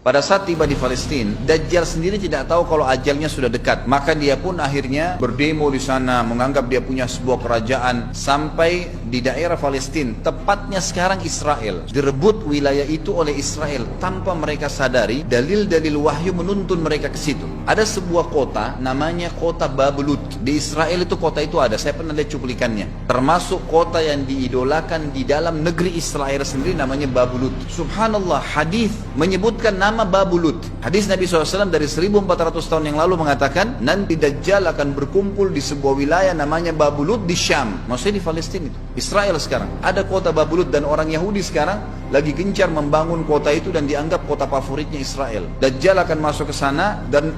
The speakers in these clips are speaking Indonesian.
Pada saat tiba di Palestina, Dajjal sendiri tidak tahu kalau ajalnya sudah dekat. Maka dia pun akhirnya berdemo di sana, menganggap dia punya sebuah kerajaan sampai di daerah Palestina, tepatnya sekarang Israel. Direbut wilayah itu oleh Israel tanpa mereka sadari. Dalil-dalil wahyu menuntun mereka ke situ. Ada sebuah kota namanya kota Babulut. Di Israel itu kota itu ada, saya pernah lihat cuplikannya. Termasuk kota yang diidolakan di dalam negeri Israel sendiri namanya Babulut. Subhanallah, hadis menyebutkan nama Babulut. Hadis Nabi SAW dari 1400 tahun yang lalu mengatakan nanti Dajjal akan berkumpul di sebuah wilayah namanya Babulut di Syam. Maksudnya di Palestina itu, Israel sekarang. Ada kota Babulut dan orang Yahudi sekarang lagi gencar membangun kota itu dan dianggap kota favoritnya Israel. Dajjal akan masuk ke sana dan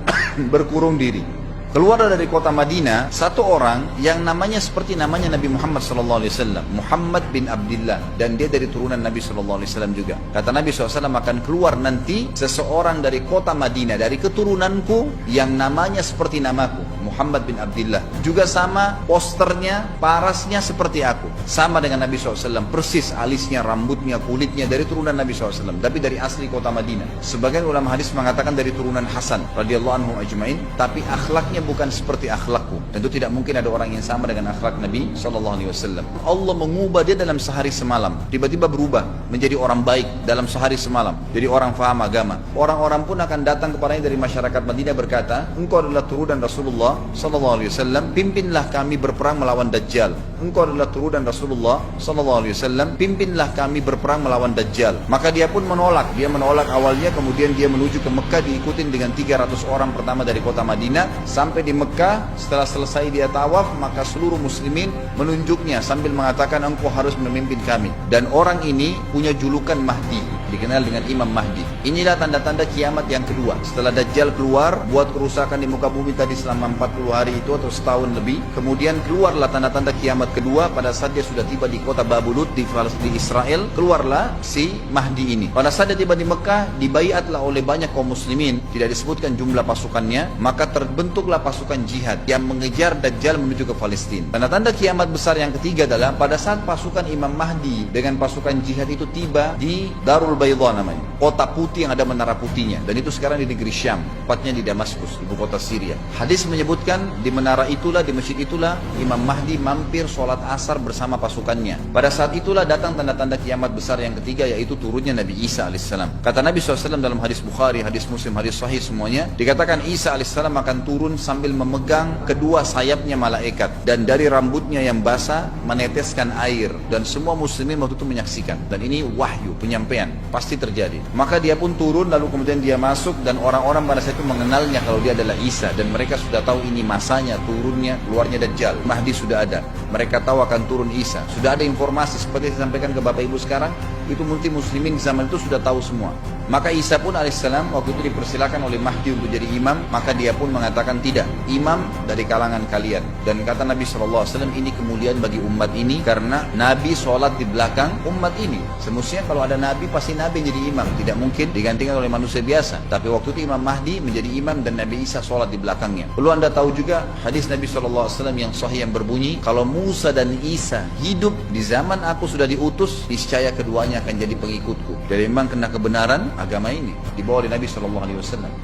berkurung diri. Keluar dari kota Madinah satu orang yang namanya seperti namanya Nabi Muhammad SAW, Muhammad bin Abdullah, dan dia dari turunan Nabi SAW juga. Kata Nabi SAW, akan keluar nanti seseorang dari kota Madinah, dari keturunanku yang namanya seperti namaku, Muhammad bin Abdullah. Juga sama posternya, parasnya seperti aku, sama dengan Nabi SAW, persis alisnya, rambutnya, kulitnya dari turunan Nabi SAW, tapi dari asli kota Madinah. Sebagian ulama hadis mengatakan dari turunan Hasan radhiyallahu anhu ajmain, tapi akhlaknya bukan seperti akhlakku. Tentu tidak mungkin ada orang yang sama dengan akhlak Nabi SAW. Allah mengubah dia dalam sehari semalam. Tiba-tiba berubah menjadi orang baik dalam sehari semalam. Jadi orang faham agama. Orang-orang pun akan datang kepadanya dari masyarakat Madinah berkata, engkau adalah turunan Rasulullah SAW, pimpinlah kami berperang melawan Dajjal. Engkau adalah turunan Rasulullah SAW, pimpinlah kami berperang melawan Dajjal. Maka dia pun menolak. Dia menolak awalnya, kemudian dia menuju ke Mekah diikutin dengan 300 orang pertama dari kota Madinah. Sampai di Mekah, setelah selesai dia tawaf, maka seluruh muslimin menunjuknya sambil mengatakan engkau harus memimpin kami. Dan orang ini punya julukan Mahdi, dikenal dengan Imam Mahdi. Inilah tanda-tanda kiamat yang kedua. Setelah Dajjal keluar, buat kerusakan di muka bumi tadi selama 40 hari itu atau setahun lebih. Kemudian keluarlah tanda-tanda kiamat kedua pada saat dia sudah tiba di kota Babulut di Israel. Keluarlah si Mahdi ini. Pada saat dia tiba di Mekah, dibaiatlah oleh banyak kaum muslimin. Tidak disebutkan jumlah pasukannya. Maka terbentuklah pasukan jihad yang mengejar Dajjal menuju ke Palestina. Tanda-tanda kiamat besar yang ketiga adalah pada saat pasukan Imam Mahdi dengan pasukan jihad itu tiba di Darul Baydha namanya, kota putih yang ada menara putihnya, dan itu sekarang di negeri Syam, tepatnya di Damaskus, ibu kota Syria. Hadis menyebutkan di menara itulah, di masjid itulah Imam Mahdi mampir sholat asar bersama pasukannya. Pada saat itulah datang tanda-tanda kiamat besar yang ketiga, yaitu turunnya Nabi Isa alaihissalam. Kata Nabi SAW dalam hadis Bukhari, hadis Muslim, hadis Sahih semuanya, dikatakan Isa alaihissalam akan turun sambil memegang kedua sayapnya malaikat, dan dari rambutnya yang basah meneteskan air, dan semua muslimin waktu itu menyaksikan. Dan ini wahyu, penyampaian, pasti terjadi. Maka dia pun turun, lalu kemudian dia masuk, dan orang-orang pada saat itu mengenalnya kalau dia adalah Isa, dan mereka sudah tahu ini masanya turunnya, keluarnya Dajjal. Mahdi sudah ada, mereka tahu akan turun Isa. Sudah ada informasi seperti saya sampaikan ke Bapak Ibu sekarang, itu multi muslimin zaman itu sudah tahu semua. Maka Isa pun alaihissalam waktu itu dipersilakan oleh Mahdi untuk jadi imam, maka dia pun mengatakan tidak, imam dari kalangan kalian. Dan kata Nabi SAW, ini kemuliaan bagi umat ini karena Nabi sholat di belakang umat ini. Semestinya kalau ada Nabi, pasti Nabi jadi imam, tidak mungkin digantikan oleh manusia biasa. Tapi waktu itu Imam Mahdi menjadi imam dan Nabi Isa sholat di belakangnya. Perlu anda tahu juga hadis Nabi SAW yang sahih yang berbunyi, kalau Musa dan Isa hidup di zaman aku sudah diutus, niscaya keduanya akan jadi pengikutku. Jadi memang kena kebenaran agama ini dibawa oleh Nabi SAW.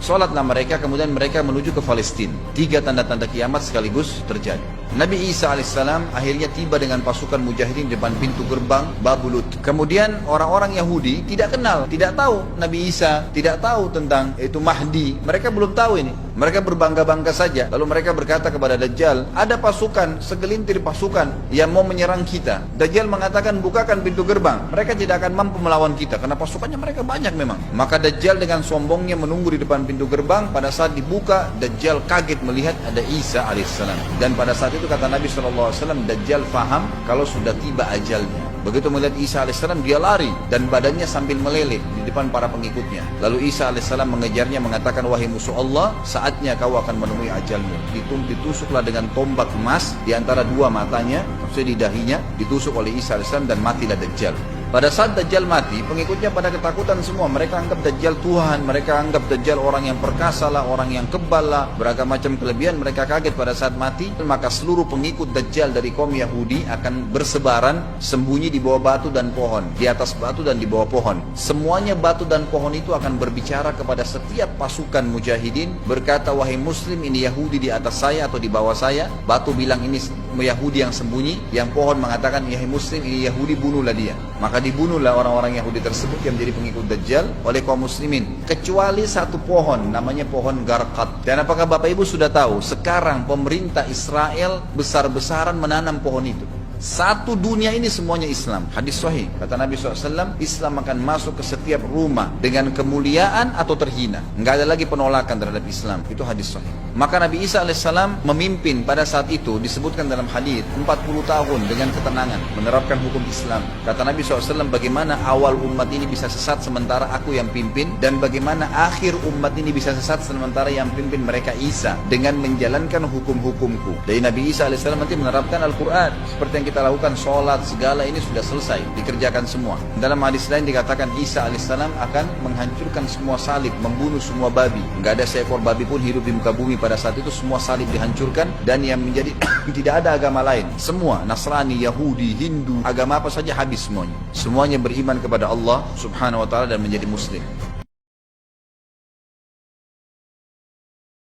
Sholatlah mereka, kemudian mereka menuju ke Palestina. 3 tanda-tanda kiamat sekaligus terjadi. Nabi Isa alaihissalam akhirnya tiba dengan pasukan mujahidin di depan pintu gerbang Babulut. Kemudian orang-orang Yahudi tidak kenal, tidak tahu Nabi Isa, tidak tahu tentang itu Mahdi. Mereka belum tahu ini. Mereka berbangga-bangga saja. Lalu mereka berkata kepada Dajjal, ada pasukan, segelintir pasukan yang mau menyerang kita. Dajjal mengatakan, bukakan pintu gerbang. Mereka tidak akan mampu melawan kita karena pasukannya mereka banyak memang. Maka Dajjal dengan sombongnya menunggu di depan pintu gerbang. Pada saat dibuka, Dajjal kaget melihat ada Isa alaihissalam. Dan pada saat itu kata Nabi SAW, Dajjal faham kalau sudah tiba ajalnya. Begitu melihat Isa alaihissalam, dia lari dan badannya sambil meleleh di depan para pengikutnya. Lalu Isa alaihissalam mengejarnya, mengatakan, wahai musuh Allah, saatnya kau akan menemui ajalmu. Ditusuklah dengan tombak emas di antara dua matanya, maksudnya di dahinya, ditusuk oleh Isa alaihissalam dan matilah Dajjal. Pada saat Dajjal mati, pengikutnya pada ketakutan semua. Mereka anggap Dajjal Tuhan, mereka anggap Dajjal orang yang perkasa lah, orang yang kebal lah, beragam macam kelebihan. Mereka kaget pada saat mati. Maka seluruh pengikut Dajjal dari kaum Yahudi akan bersebaran sembunyi di bawah batu dan pohon, di atas batu dan di bawah pohon. Semuanya batu dan pohon itu akan berbicara kepada setiap pasukan mujahidin, berkata, wahai muslim, ini Yahudi di atas saya atau di bawah saya. Batu bilang ini Yahudi yang sembunyi, yang pohon mengatakan, ya muslim, ini Yahudi, bunuhlah dia. Maka dibunuhlah orang-orang Yahudi tersebut yang menjadi pengikut Dajjal oleh kaum muslimin, kecuali satu pohon, namanya pohon Garqad. Dan apakah Bapak Ibu sudah tahu, sekarang pemerintah Israel besar-besaran menanam pohon itu. Satu dunia ini semuanya Islam. Hadis sahih, kata Nabi SAW, Islam akan masuk ke setiap rumah dengan kemuliaan atau terhina. Enggak ada lagi penolakan terhadap Islam. Itu hadis sahih. Maka Nabi Isa AS memimpin pada saat itu, disebutkan dalam hadis, 40 tahun dengan ketenangan menerapkan hukum Islam. Kata Nabi SAW, bagaimana awal umat ini bisa sesat sementara aku yang pimpin, dan bagaimana akhir umat ini bisa sesat sementara yang pimpin mereka Isa, dengan menjalankan hukum-hukumku. Dari Nabi Isa AS nanti menerapkan Al-Quran seperti yang kita lakukan, sholat, segala ini sudah selesai, dikerjakan semua. Dalam hadis lain dikatakan Isa alaihissalam akan menghancurkan semua salib, membunuh semua babi. Nggak ada seekor babi pun hidup di muka bumi pada saat itu, semua salib dihancurkan, dan yang menjadi tidak ada agama lain. Semua, Nasrani, Yahudi, Hindu, agama apa saja habis semuanya. Semuanya beriman kepada Allah subhanahu wa ta'ala dan menjadi muslim.